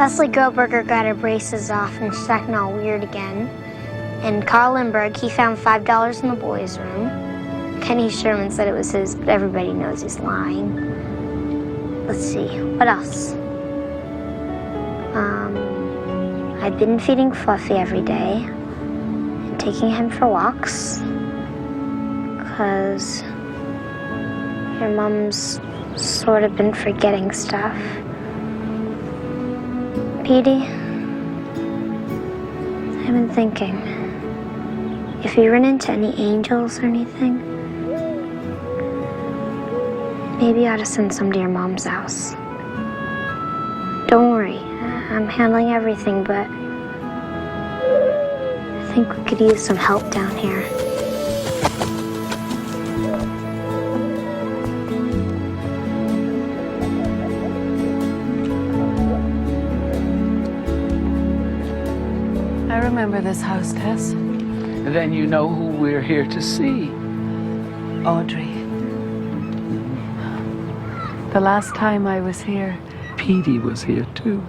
Leslie Groberger got her braces off and she's acting all weird again. And Carl Lindbergh, he found $5 in the boys' room. Kenny Sherman said it was his, but everybody knows he's lying. Let's see, what else? I've been feeding Fluffy every day and taking him for walks. Because your mom's sort of been forgetting stuff. Petey, I've been thinking, if you run into any angels or anything, maybe you ought to send some to your mom's house. Don't worry, I'm handling everything, but I think we could use some help down here. I remember this house, Tess. Then you know who we're here to see. Audrey. The last time I was here, Petey was here too.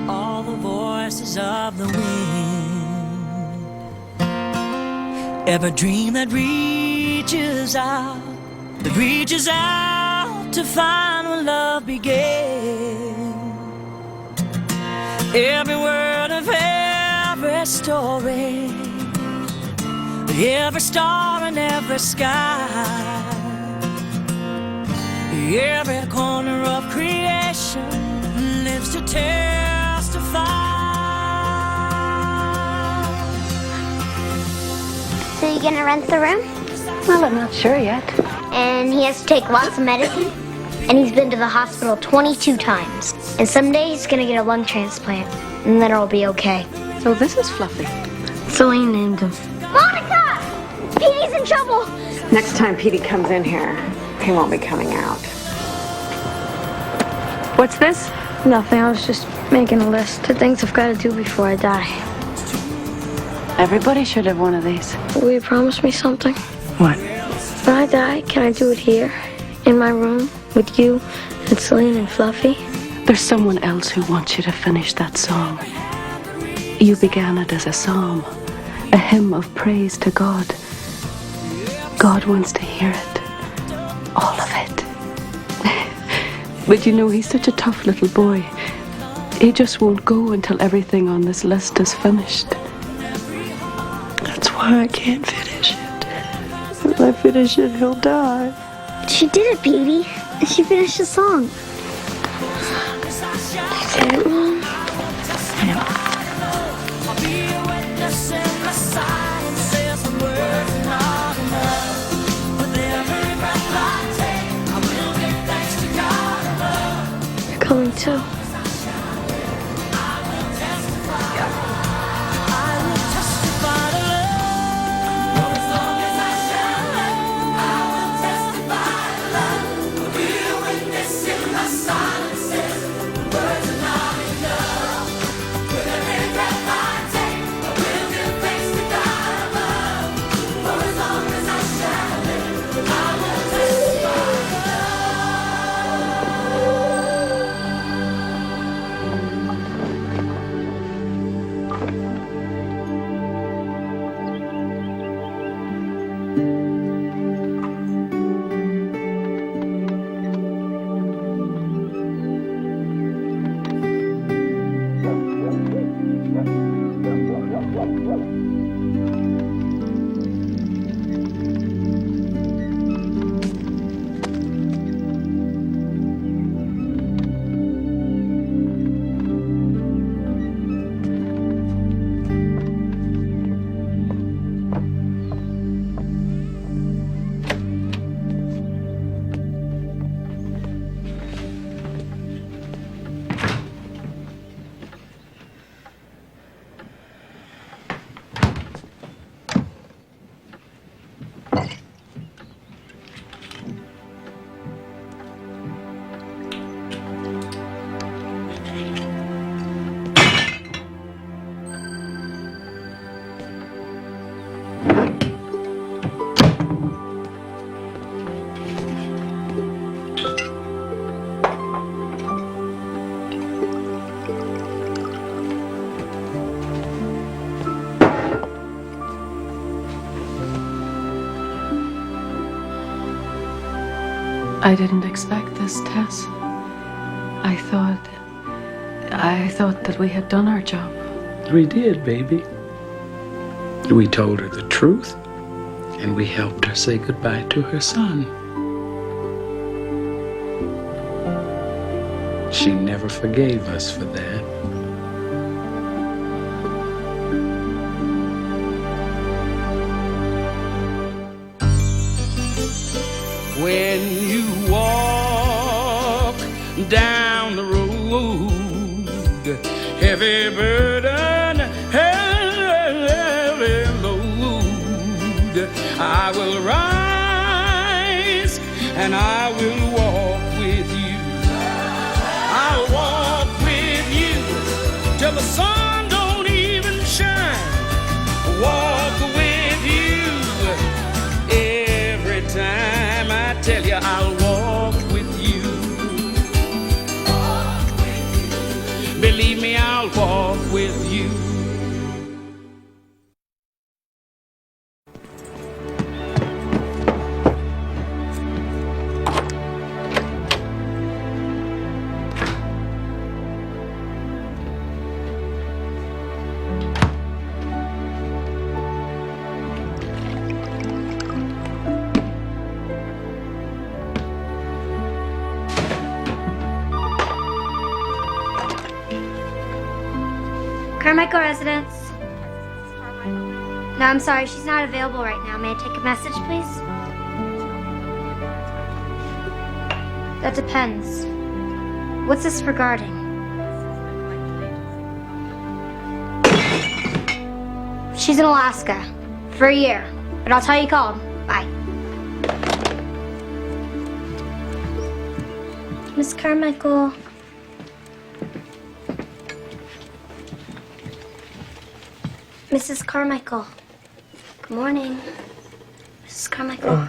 All the voices of the wind. Every dream that reaches out to find where love began. Every word of every story, every star in every sky, every corner of creation lives to testify. So you gonna rent the room? well, I'm not sure yet. And he has to take lots of medicine. And he's been to the hospital 22 times. And someday he's gonna get a lung transplant. And then it'll be okay. So this is Fluffy. Celine named him. Monica! Petey's in trouble! Next time Petey comes in here, he won't be coming out. What's this? Nothing, I was just making a list of things I've got to do before I die. Everybody should have one of these. Will you promise me something? What? When I die, can I do it here? In my room? With you and Celine and Fluffy? There's someone else who wants you to finish that song. You began it as a psalm, a hymn of praise to God. God wants to hear it. All of it. But you know, he's such a tough little boy. He just won't go until everything on this list is finished. That's why I can't finish it. If I finish it, he'll die. She did it, Petey. She finished the song. You said it wrong. I know. You're coming too. I didn't expect this, Tess. I thought that we had done our job. We did, baby. We told her the truth, and we helped her say goodbye to her son. She never forgave us for that. When you walk down the road, heavy burden, heavy load, I will rise and I will walk with you. I'll walk with you till the sun don't even shine. Walk with you every time. I tell you, I'll walk with you. Believe me, I'll walk with you. Carmichael residence. No, I'm sorry, she's not available right now. May I take a message, please? That depends. What's this regarding? She's in Alaska for a year, but I'll tell you called. Bye. Miss Carmichael. Mrs. Carmichael. Good morning. Mrs. Carmichael.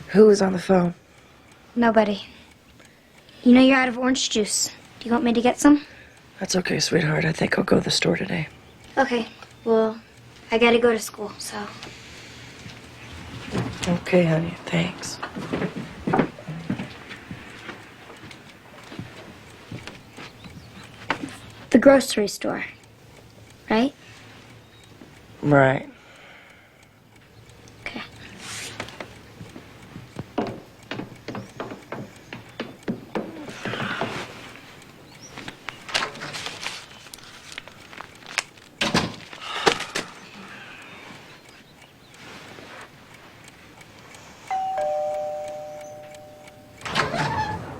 Who was on the phone? Nobody. You know you're out of orange juice. Do you want me to get some? That's okay, sweetheart. I think I'll go to the store today. Okay. Well, I gotta go to school, so... Okay, honey. Thanks. The grocery store, right? Right. Okay.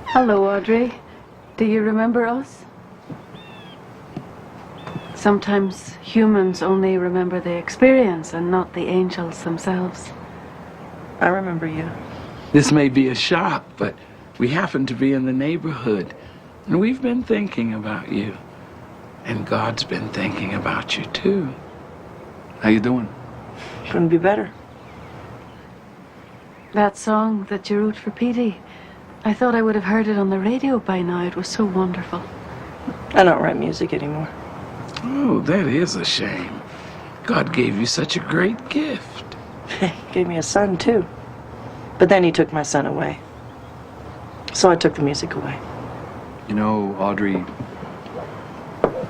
Hello, Audrey. Do you remember us? Sometimes humans only remember the experience and not the angels themselves. I remember you. This may be a shock, but we happen to be in the neighborhood, and we've been thinking about you. And God's been thinking about you, too. How you doing? Couldn't be better. That song that you wrote for Petey, I thought I would have heard it on the radio by now. It was so wonderful. I don't write music anymore. Oh, that is a shame. God gave you such a great gift. He gave me a son, too. But then he took my son away. So I took the music away. You know, Audrey,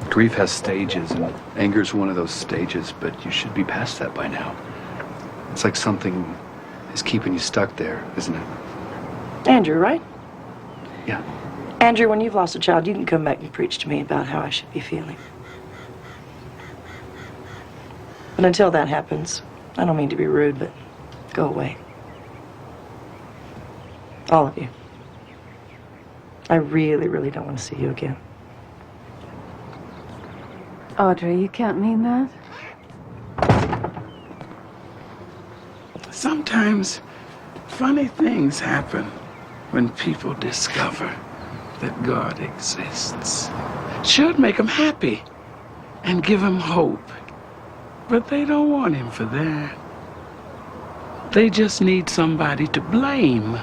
grief has stages, and anger's one of those stages, but you should be past that by now. It's like something is keeping you stuck there, isn't it? Andrew, right? Yeah. Andrew, when you've lost a child, you can come back and preach to me about how I should be feeling. But until that happens, I don't mean to be rude, but go away. All of you. I really, really don't want to see you again. Audrey, you can't mean that. Sometimes funny things happen when people discover that God exists. Should make them happy and give them hope. But they don't want him for that. They just need somebody to blame.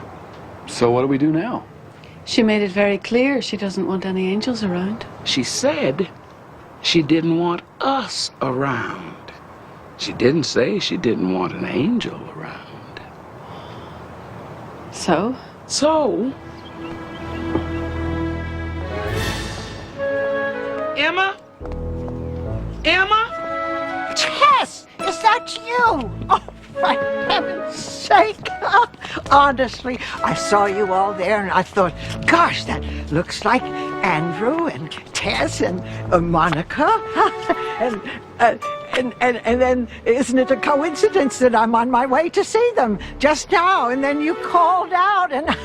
So what do we do now? She made it very clear she doesn't want any angels around. She said she didn't want us around. She didn't say she didn't want an angel around. So? So, Emma? Emma? Tess, is that you? Oh, for heaven's sake. Honestly, I saw you all there and I thought, gosh, that looks like Andrew and Tess and Monica. and then isn't it a coincidence that I'm on my way to see them just now? And then you called out and it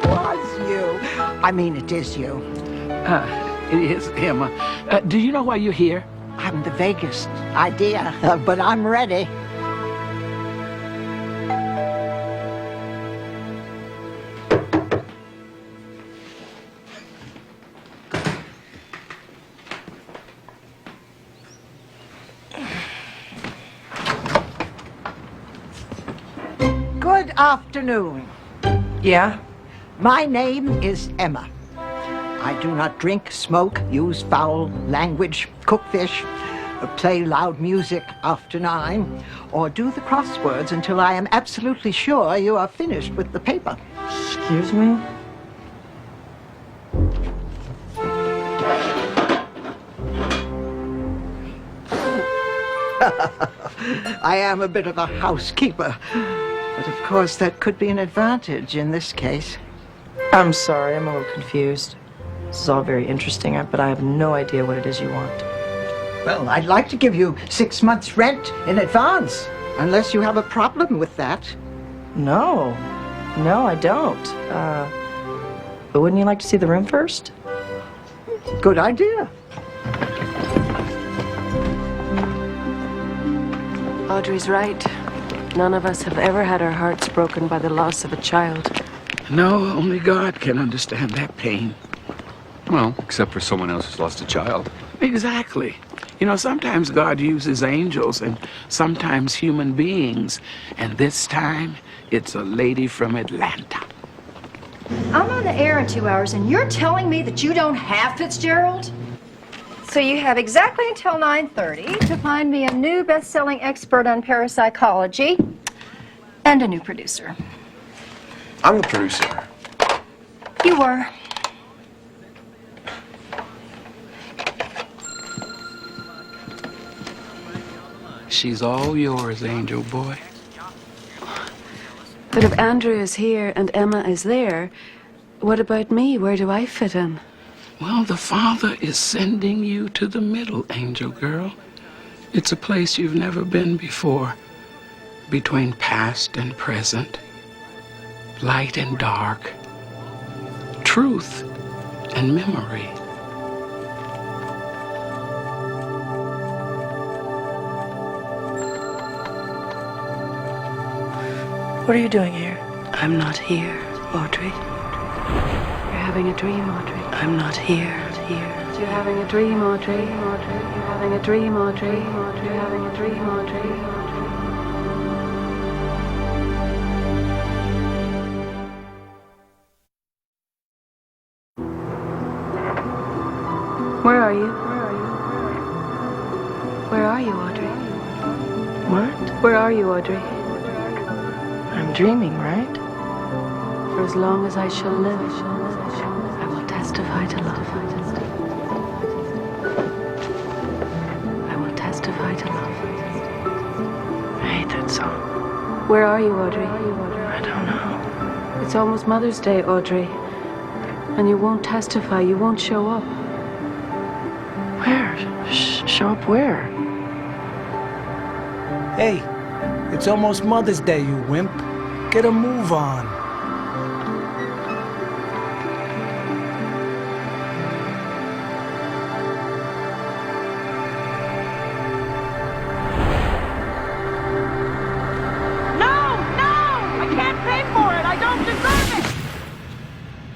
was you. I mean, it is you. It is Emma. Do you know why you're here? I haven't the vaguest idea, but I'm ready. Good afternoon. Yeah? My name is Emma. I do not drink, smoke, use foul language, cook fish, play loud music after 9, or do the crosswords until I am absolutely sure you are finished with the paper. Excuse me? I am a bit of a housekeeper, but of course that could be an advantage in this case. I'm sorry, I'm a little confused. This is all very interesting, but I have no idea what it is you want. Well, I'd like to give you 6 months' rent in advance, unless you have a problem with that. No, I don't. But wouldn't you like to see the room first? Good idea. Audrey's right. None of us have ever had our hearts broken by the loss of a child. No, only God can understand that pain. Well, except for someone else who's lost a child. Exactly. You know, sometimes God uses angels and sometimes human beings. And this time, it's a lady from Atlanta. I'm on the air in 2 hours, and you're telling me that you don't have Fitzgerald? So you have exactly until 9:30 to find me a new best-selling expert on parapsychology and a new producer. I'm the producer. You were. She's all yours, Angel Boy. But if Andrew is here and Emma is there, what about me? Where do I fit in? Well, the Father is sending you to the middle, Angel Girl. It's a place you've never been before, between past and present, light and dark, truth and memory. What are you doing here? I'm not here, Audrey. You're having a dream, Audrey. I'm not here. You're having a dream, Audrey. You're having a dream, Audrey. You're having a dream, Audrey. Where are you? Where are you, Audrey? What? Where are you, Audrey? I'm dreaming, right? For as long as I shall live, I will testify to love. I will testify to love. I hate that song. Where are you, Audrey? I don't know. It's almost Mother's Day, Audrey. And you won't testify, you won't show up. Where? Show up where? Hey, it's almost Mother's Day, you wimp. Get a move on.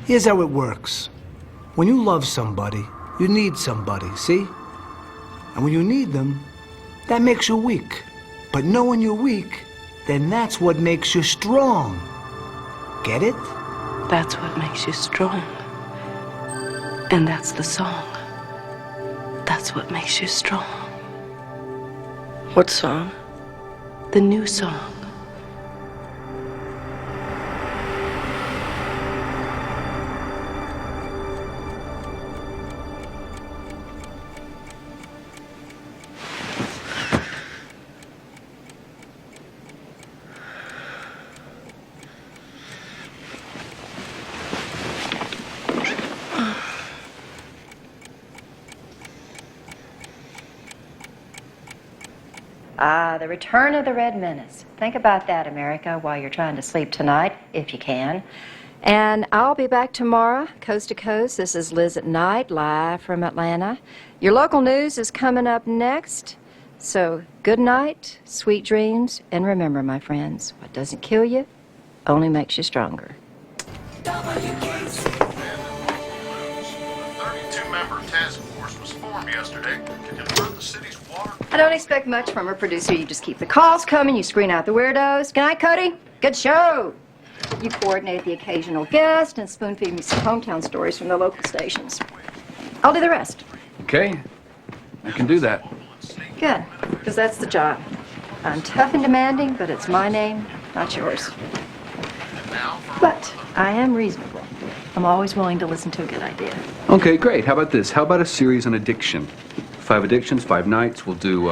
Here's how it works. When you love somebody, you need somebody, see? And when you need them, that makes you weak. But knowing you're weak, then that's what makes you strong. Get it? That's what makes you strong. And that's the song. That's what makes you strong. What song? The new song. The return of the Red Menace. Think about that, America, while you're trying to sleep tonight, if you can. And I'll be back tomorrow, coast to coast. This is Liz at Night, live from Atlanta. Your local news is coming up next. So good night, sweet dreams, and remember, my friends, what doesn't kill you only makes you stronger. 32-member task force was formed yesterday to confront the city's water. I don't expect much from a producer. You just keep the calls coming, you screen out the weirdos. Good night, Cody. Good show. You coordinate the occasional guest and spoon feed me some hometown stories from the local stations. I'll do the rest. Okay, I can do that. Good, because that's the job. I'm tough and demanding, but it's my name, not yours. But I am reasonable. I'm always willing to listen to a good idea. Okay, great. How about this? How about a series on addiction? 5 addictions, 5 nights. We'll do,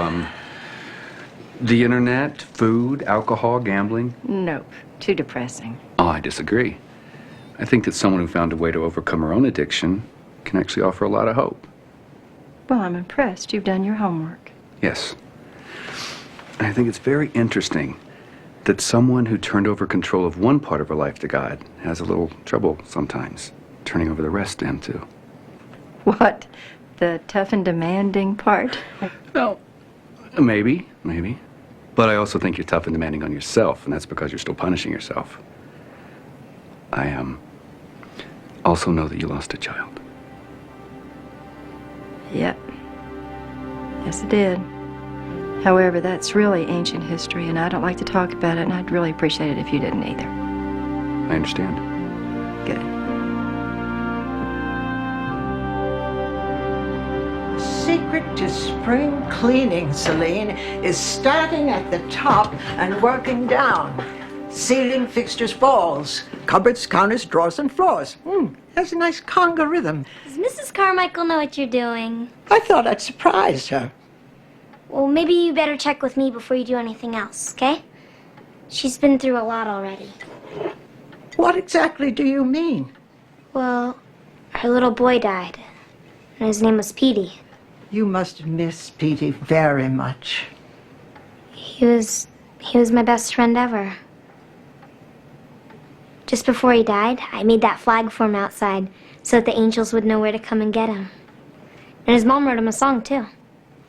the internet, food, alcohol, gambling. Nope, too depressing. Oh, I disagree. I think that someone who found a way to overcome her own addiction can actually offer a lot of hope. Well, I'm impressed. You've done your homework. Yes. And I think it's very interesting that someone who turned over control of one part of her life to God has a little trouble sometimes turning over the rest to Him, too. What? The tough and demanding part? No, maybe. But I also think you're tough and demanding on yourself, and that's because you're still punishing yourself. I also know that you lost a child. Yep. Yes, I did. However, that's really ancient history, and I don't like to talk about it, and I'd really appreciate it if you didn't either. I understand. Good. Secret to spring cleaning, Celine, is starting at the top and working down. Ceiling, fixtures, walls, cupboards, counters, drawers, and floors. That's a nice conga rhythm. Does Mrs. Carmichael know what you're doing? I thought I'd surprise her. Well, maybe you better check with me before you do anything else, okay? She's been through a lot already. What exactly do you mean? Well, her little boy died, and his name was Petey. You must miss Petey very much. He was my best friend ever. Just before he died, I made that flag for him outside so that the angels would know where to come and get him. And his mom wrote him a song, too.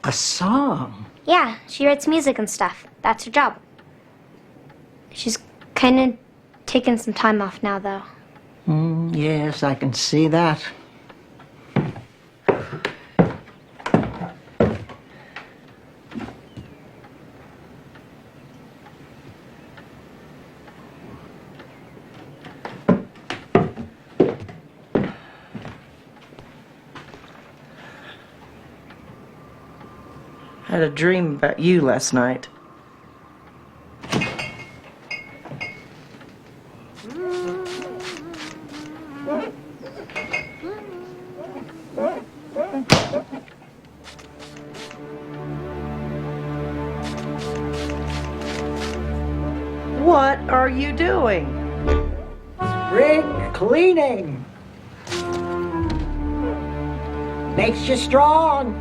A song? Yeah, she writes music and stuff. That's her job. She's kind of taking some time off now, though. Yes, I can see that. I had a dream about you last night. What are you doing? Spring cleaning. Makes you strong.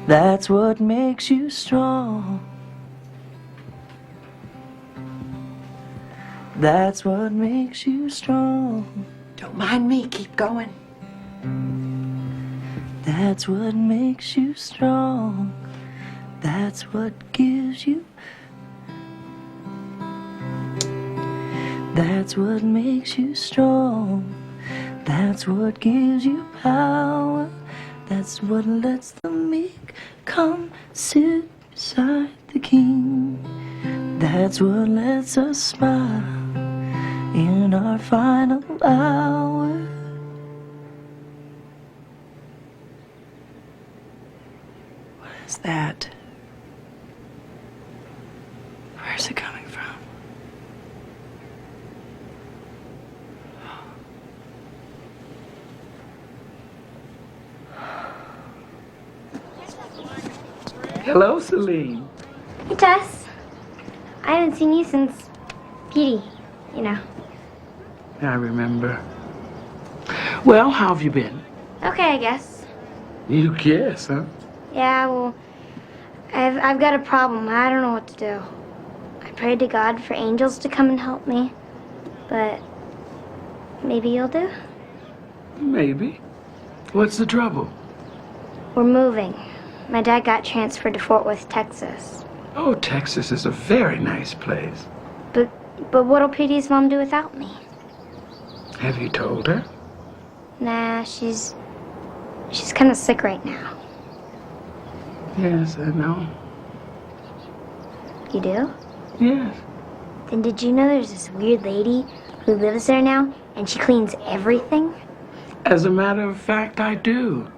That's what makes you strong. That's what makes you strong. Don't mind me, keep going. That's what makes you strong. That's what gives you. That's what makes you strong. That's what gives you power. That's what lets the meek come sit beside the king. That's what lets us smile in our final hour. What is that? Where's it coming from? Hello, Celine. Hey, Tess. I haven't seen you since Petey, you know. I remember. Well, how have you been? Okay, I guess. You guess, huh? Yeah, well, I've got a problem. I don't know what to do. I prayed to God for angels to come and help me, but maybe you'll do? Maybe. What's the trouble? We're moving. My dad got transferred to Fort Worth, Texas. Oh, Texas is a very nice place. But what'll Petey's mom do without me? Have you told her? Nah, she's kind of sick right now. Yes, I know. You do? Yes. Then did you know there's this weird lady who lives there now, and she cleans everything? As a matter of fact, I do.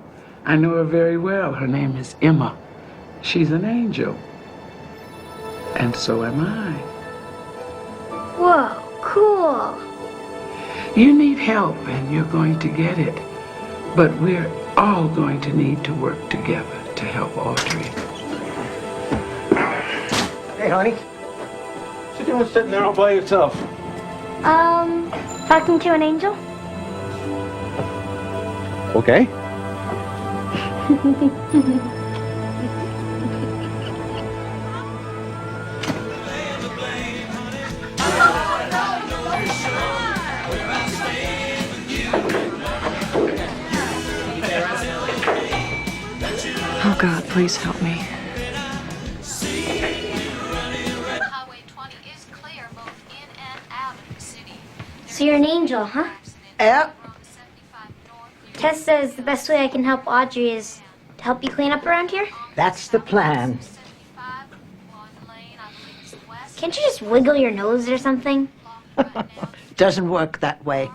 I know her very well. Her name is Emma. She's an angel. And so am I. Whoa, cool. You need help, and you're going to get it. But we're all going to need to work together to help Audrey. Hey, honey. What you doing sitting there all by yourself? Talking to an angel? Okay. Oh, God, please help me. Highway 20 is clear both in and out of the city. So you're an angel, huh? Yep. Tess says the best way I can help Audrey is to help you clean up around here? That's the plan. Can't you just wiggle your nose or something? Doesn't work that way.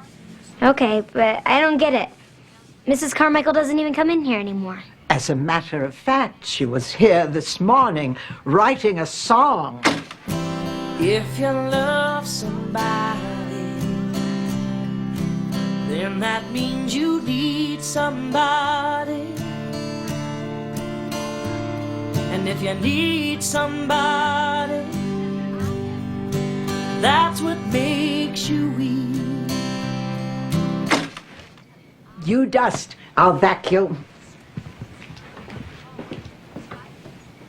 Okay, but I don't get it. Mrs. Carmichael doesn't even come in here anymore. As a matter of fact, she was here this morning writing a song. If you love somebody, then that means you need somebody. And if you need somebody, that's what makes you weak. You dust, I'll vacuum.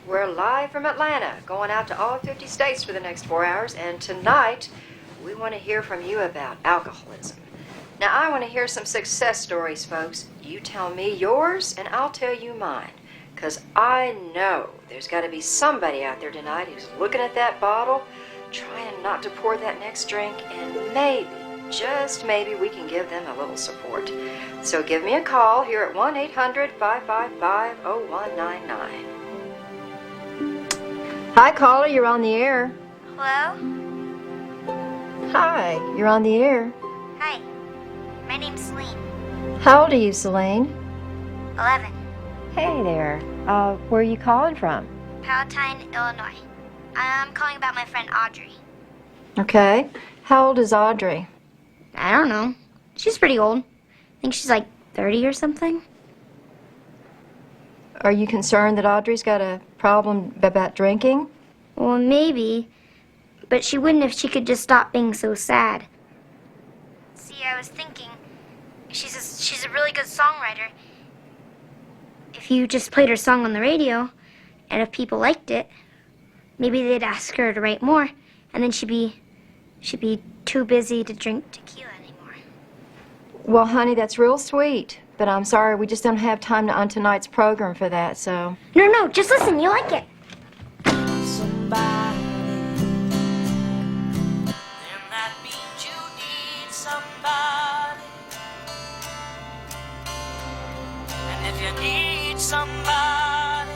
We're live from Atlanta, going out to all 50 states for the next 4 hours, and tonight we want to hear from you about alcoholism. Now, I want to hear some success stories, folks. You tell me yours, and I'll tell you mine, because I know there's got to be somebody out there tonight who's looking at that bottle, trying not to pour that next drink, and maybe, just maybe, we can give them a little support. So give me a call here at 1-800-555-0199. Hi, caller, you're on the air. Hello? Hi, you're on the air. Hi. My name's Celine. How old are you, Celine? 11. Hey there. Where are you calling from? Palatine, Illinois. I'm calling about my friend Audrey. Okay. How old is Audrey? I don't know. She's pretty old. I think she's like 30 or something. Are you concerned that Audrey's got a problem about drinking? Well, maybe. But she wouldn't if she could just stop being so sad. See, I was thinking, she's a really good songwriter. If you just played her song on the radio, and if people liked it, maybe they'd ask her to write more, and then she'd be too busy to drink tequila anymore. Well, honey, that's real sweet. But I'm sorry, we just don't have time on tonight's program for that, so... No, just listen, you like it. Somebody, then that means if you need somebody,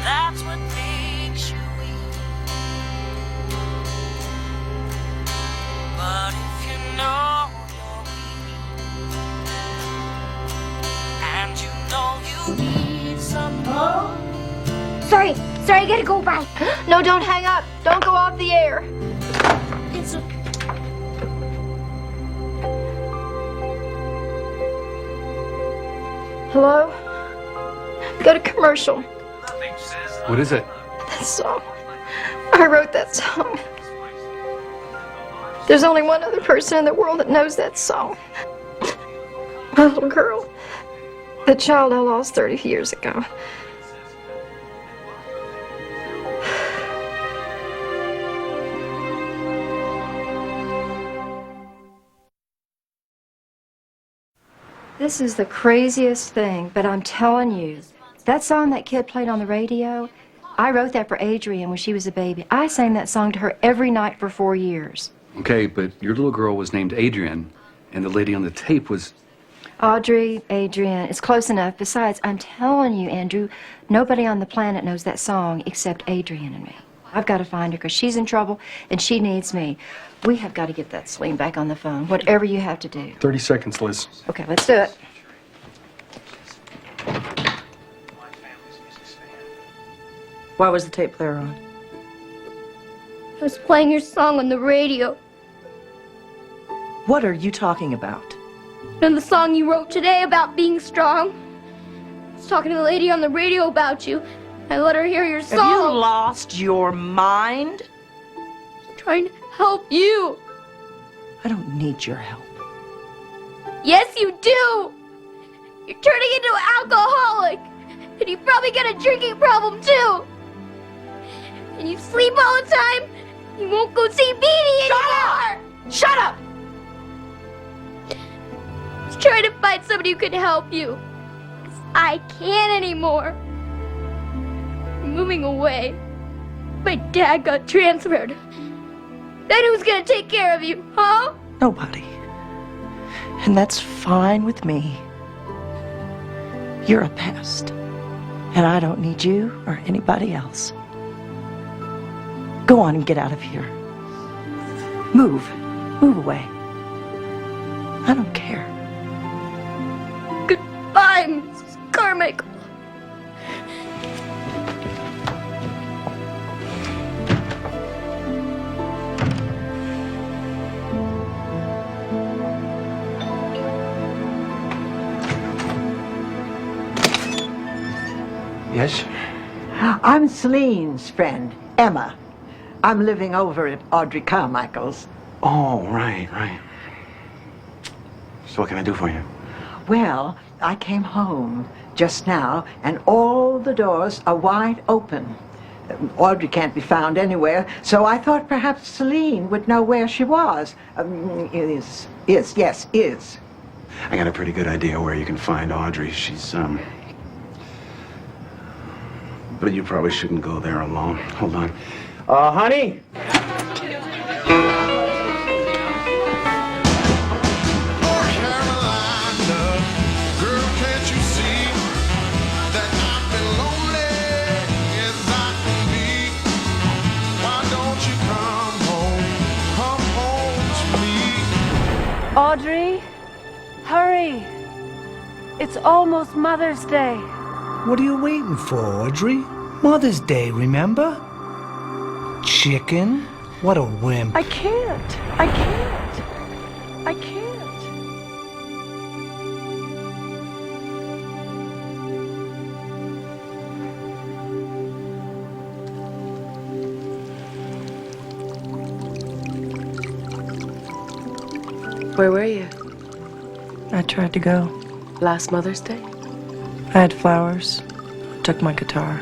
that's what makes you weak. But if you know you're weak, and you know you need somebody. Sorry, I gotta go, bye. No, don't hang up. Don't go off the air. It's a Hello? Go to commercial. What is it? That song. I wrote that song. There's only one other person in the world that knows that song. My little girl. The child I lost 30 years ago. This is the craziest thing, but I'm telling you, that song that kid played on the radio, I wrote that for Adrian when she was a baby. I sang that song to her every night for 4 years. Okay, but your little girl was named Adrian, and the lady on the tape was... Audrey, Adrian, it's close enough. Besides, I'm telling you, Andrew, nobody on the planet knows that song except Adrian and me. I've got to find her because she's in trouble and she needs me. We have got to get that Celine back on the phone, whatever you have to do. 30 seconds, Liz. Okay, let's do it. Why was the tape player on? I was playing your song on the radio. What are you talking about? And the song you wrote today about being strong. I was talking to the lady on the radio about you. I let her hear your song. Have you lost your mind? I'm trying to help you. I don't need your help. Yes, you do. You're turning into an alcoholic. And you probably got a drinking problem, too. And you sleep all the time. You won't go see Beanie anymore. Shut up! I was trying to find somebody who could help you. 'Cause I can't anymore. I'm moving away. My dad got transferred. Then who's gonna take care of you, huh? Nobody. And that's fine with me. You're a pest. And I don't need you or anybody else. Go on and get out of here. Move. Move away. I don't care. Goodbye, Mrs. Carmichael. Yes? I'm Celine's friend, Emma. I'm living over at Audrey Carmichael's. Oh, right. So what can I do for you? Well, I came home just now, and all the doors are wide open. Audrey can't be found anywhere, so I thought perhaps Celine would know where she was. Is. I got a pretty good idea where you can find Audrey. She's, But you probably shouldn't go there alone. Hold on. Honey? Audrey, hurry. It's almost Mother's Day. What are you waiting for, Audrey? Mother's Day, remember? Chicken? What a wimp. I can't. Where were you? I tried to go. Last Mother's Day? I had flowers. Took my guitar.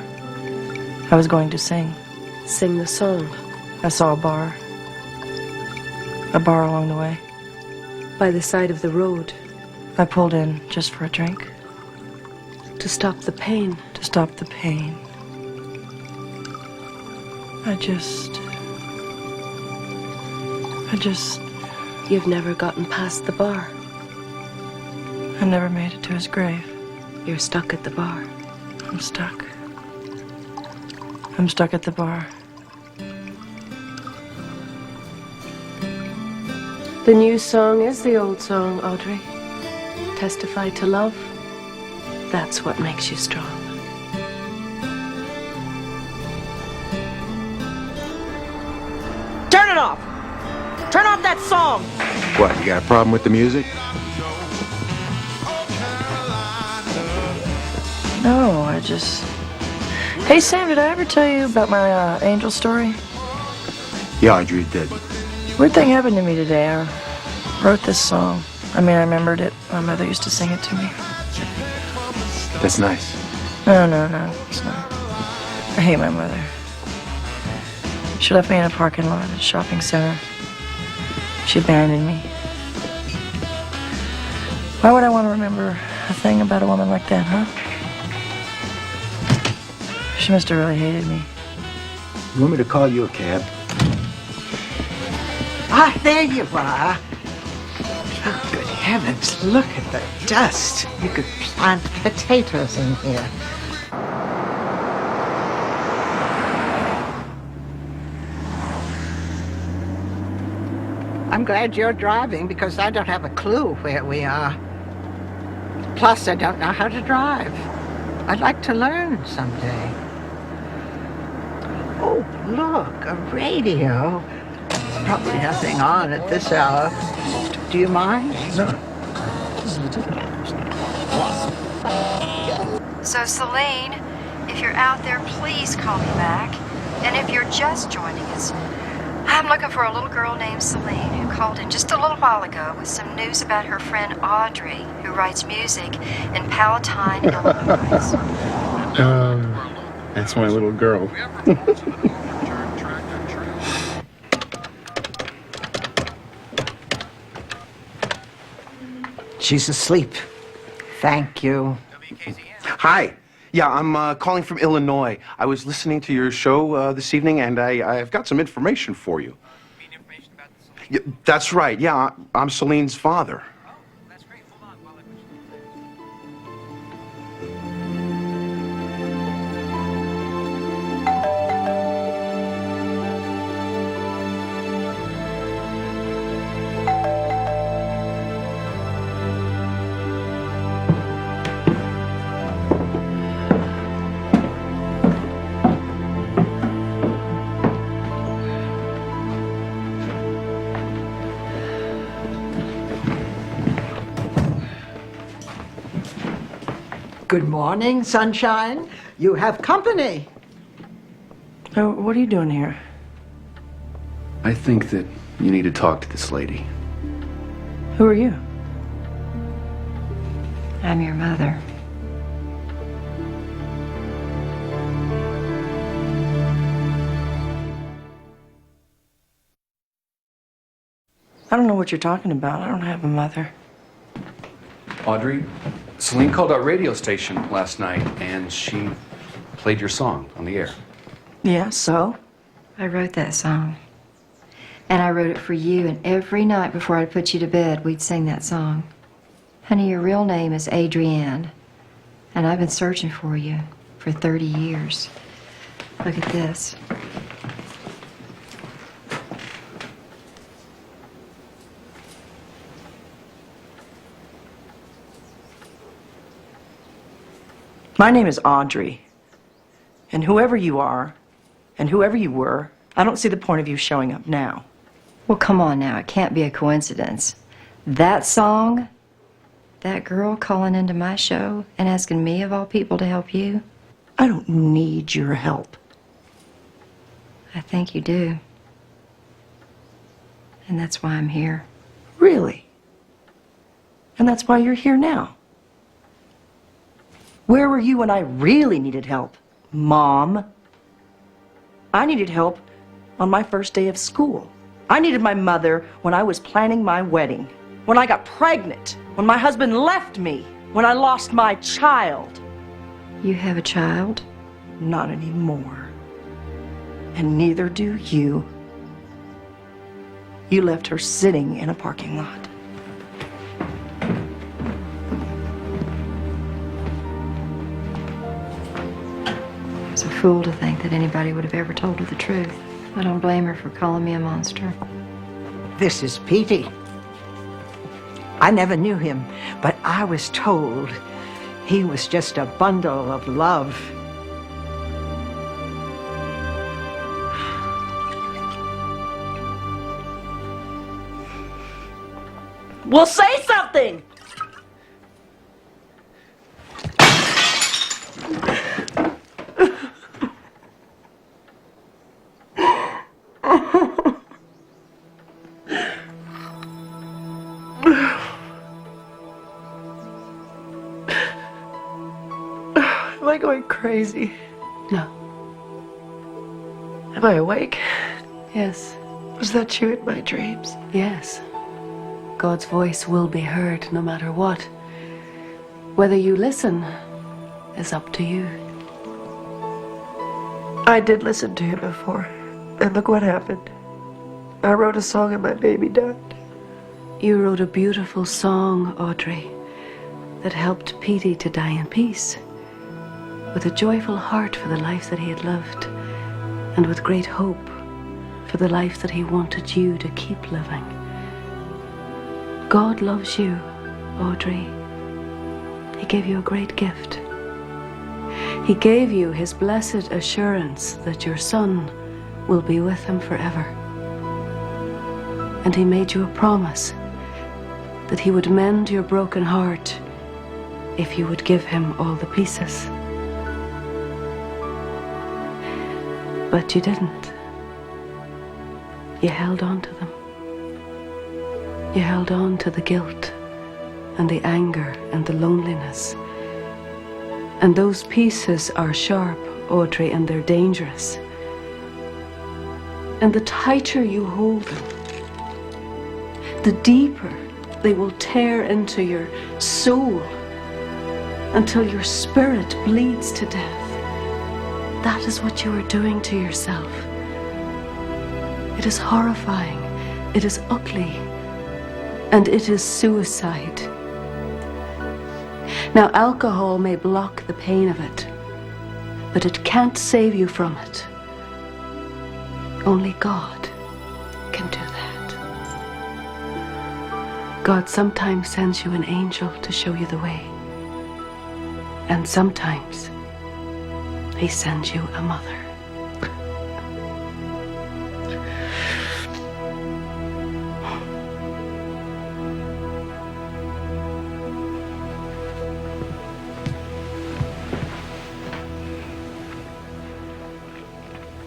I was going to sing. Sing the song. I saw a bar. A bar along the way. By the side of the road. I pulled in just for a drink. To stop the pain. To stop the pain. I just... You've never gotten past the bar. I never made it to his grave. You're stuck at the bar. I'm stuck. I'm stuck at the bar. The new song is the old song, Audrey. Testify to love. That's what makes you strong. Turn it off! Turn off that song! What, you got a problem with the music? No, I just... Hey, Sam, did I ever tell you about my angel story? Yeah, Audrey did. Weird thing happened to me today. I wrote this song. I remembered it. My mother used to sing it to me. That's nice. No, it's not. I hate my mother. She left me in a parking lot at a shopping center. She abandoned me. Why would I want to remember a thing about a woman like that, huh? She must have really hated me. You want me to call you a cab? Ah, there you are. Oh, good heavens, look at the dust. You could plant potatoes in here. I'm glad you're driving because I don't have a clue where we are. Plus, I don't know how to drive. I'd like to learn someday. Oh, look, a radio. There's probably nothing on at this hour. Do you mind? No. So, Celine, if you're out there, please call me back. And if you're just joining us, I'm looking for a little girl named Celine who called in just a little while ago with some news about her friend Audrey, who writes music in Palatine, Illinois. That's my little girl. She's asleep. Thank you. Hi. Yeah, I'm calling from Illinois. I was listening to your show this evening, and I've got some information for you. Yeah, that's right. Yeah, I'm Celine's father. Good morning, sunshine. You have company. Oh, what are you doing here? I think that you need to talk to this lady. Who are you? I'm your mother. I don't know what you're talking about. I don't have a mother. Audrey, Celine called our radio station last night, and she played your song on the air. Yeah, so? I wrote that song. And I wrote it for you, and every night before I'd put you to bed, we'd sing that song. Honey, your real name is Adrienne, and I've been searching for you for 30 years. Look at this. My name is Audrey. And whoever you are, and whoever you were, I don't see the point of you showing up now. Well, come on now. It can't be a coincidence. That song, that girl calling into my show and asking me, of all people, to help you. I don't need your help. I think you do. And that's why I'm here. Really? And that's why you're here now. Where were you when I really needed help, Mom? I needed help on my first day of school. I needed my mother when I was planning my wedding, when I got pregnant, when my husband left me, when I lost my child. You have a child? Not anymore. And neither do you. You left her sitting in a parking lot. was a fool to think that anybody would have ever told her the truth. I don't blame her for calling me a monster. This is Petey. I never knew him, but I was told he was just a bundle of love. Well, say something! Am I going crazy? No. Am I awake? Yes. Was that you in my dreams? Yes. God's voice will be heard no matter what. Whether you listen is up to you. I did listen to him before, and look what happened. I wrote a song and my baby died. You wrote a beautiful song, Audrey, that helped Petey to die in peace, with a joyful heart for the life that he had loved, and with great hope for the life that he wanted you to keep living. God loves you, Audrey. He gave you a great gift. He gave you his blessed assurance that your son will be with him forever. And he made you a promise that he would mend your broken heart if you would give him all the pieces. But you didn't. You held on to them. You held on to the guilt and the anger and the loneliness. And those pieces are sharp, Audrey, and they're dangerous. And the tighter you hold them, the deeper they will tear into your soul until your spirit bleeds to death. That is what you are doing to yourself. It is horrifying. It is ugly. And it is suicide. Now, alcohol may block the pain of it, but it can't save you from it. Only God can do that. God sometimes sends you an angel to show you the way. And sometimes he sends you a mother.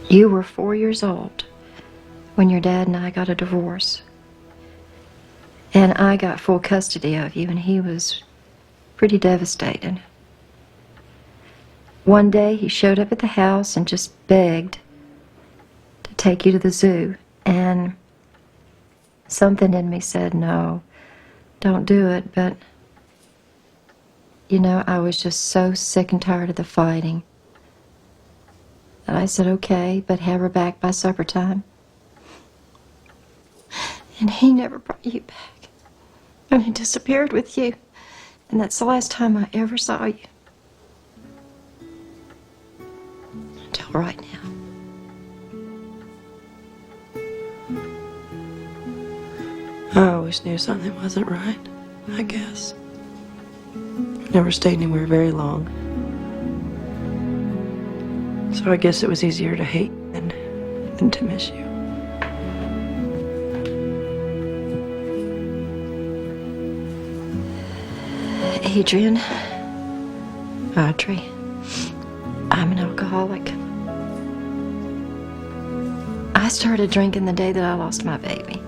You were 4 years old when your dad and I got a divorce. And I got full custody of you, and he was pretty devastated. One day he showed up at the house and just begged to take you to the zoo. And something in me said, no, don't do it. But, you know, I was just so sick and tired of the fighting. And I said, okay, but have her back by supper time. And he never brought you back. And he disappeared with you. And that's the last time I ever saw you. Until right now. I always knew something wasn't right, I guess. Never stayed anywhere very long. So I guess it was easier to hate than to miss you. Adrian, Audrey, I'm an alcoholic. I started drinking the day that I lost my baby.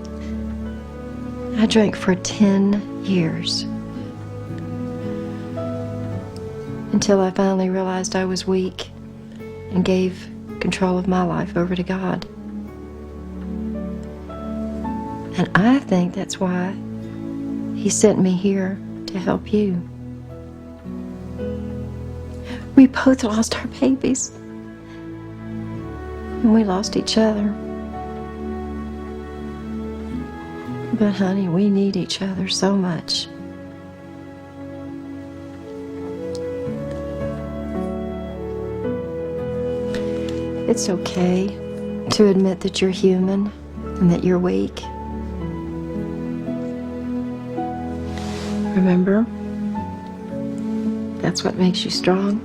I drank for 10 years. Until I finally realized I was weak and gave control of my life over to God. And I think that's why he sent me here to help you. We both lost our babies. And we lost each other. But honey, we need each other so much. It's okay to admit that you're human and that you're weak. Remember? That's what makes you strong.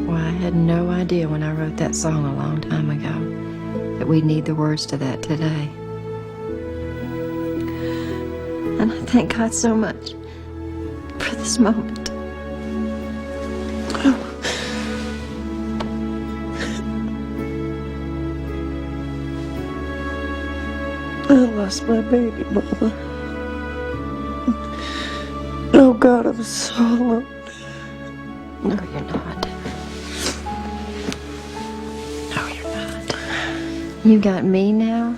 Well, I had no idea when I wrote that song a long time ago that we'd need the words to that today. And I thank God so much for this moment. I lost my baby, Mama. Oh, God, I'm so alone. No, you're not. No, you're not. You got me now.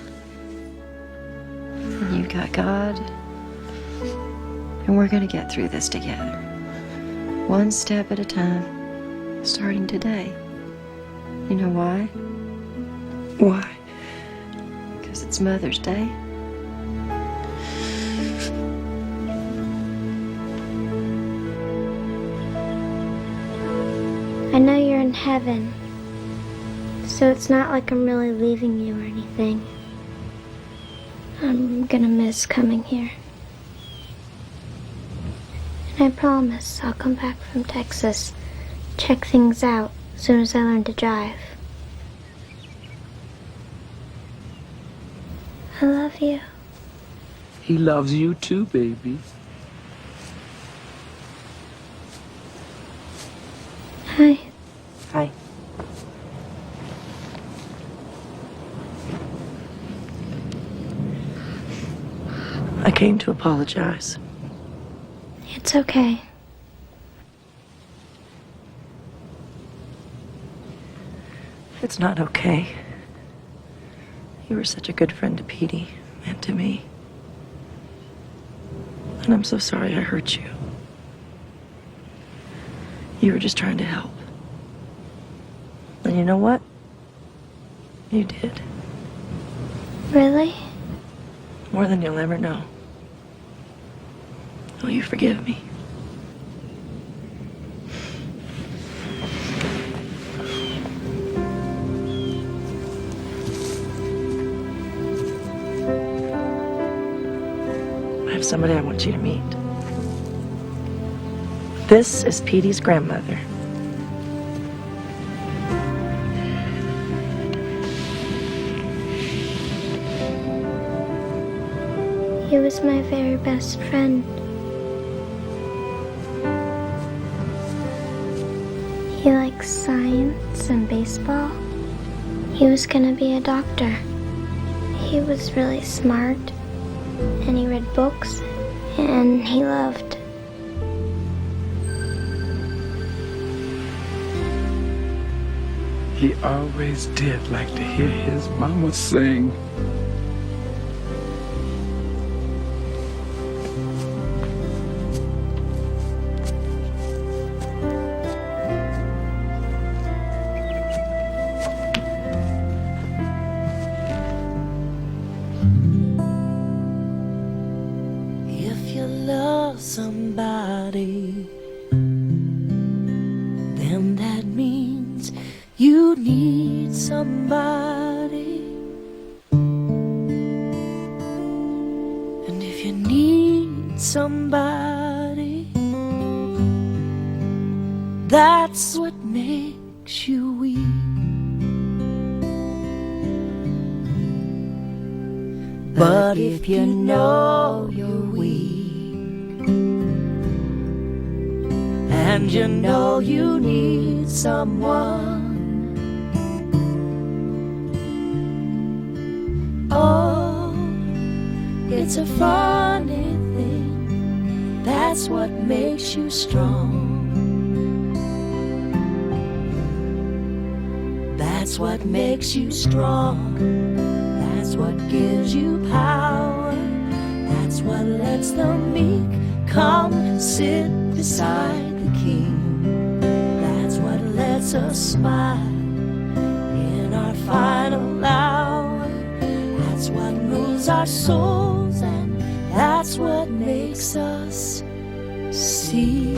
And you got God. And we're gonna get through this together. One step at a time. Starting today. You know why? Why? Because it's Mother's Day. I know you're in heaven, so it's not like I'm really leaving you or anything. I'm gonna miss coming here. And I promise I'll come back from Texas, check things out as soon as I learn to drive. I love you. He loves you too, baby. Hi. Hi. I came to apologize. It's okay. It's not okay. You were such a good friend to Petey and to me. And I'm so sorry I hurt you. You were just trying to help. And you know what? You did. Really? More than you'll ever know. Will you forgive me? I have somebody I want you to meet. This is Petey's grandmother. He was my very best friend. He likes science and baseball. He was gonna be a doctor. He was really smart, and he read books, and he loved. He always did like to hear his mama sing. If you love somebody, then that means you need somebody. And if you need somebody, that's what makes you weak. But if you know you're weak, and you know you need someone, oh, it's a funny thing, that's what makes you strong. That's what makes you strong. That's what gives you power. That's what lets the meek come sit beside the king. That's what lets us smile in our final hour. That's what moves our souls, and that's what makes us see.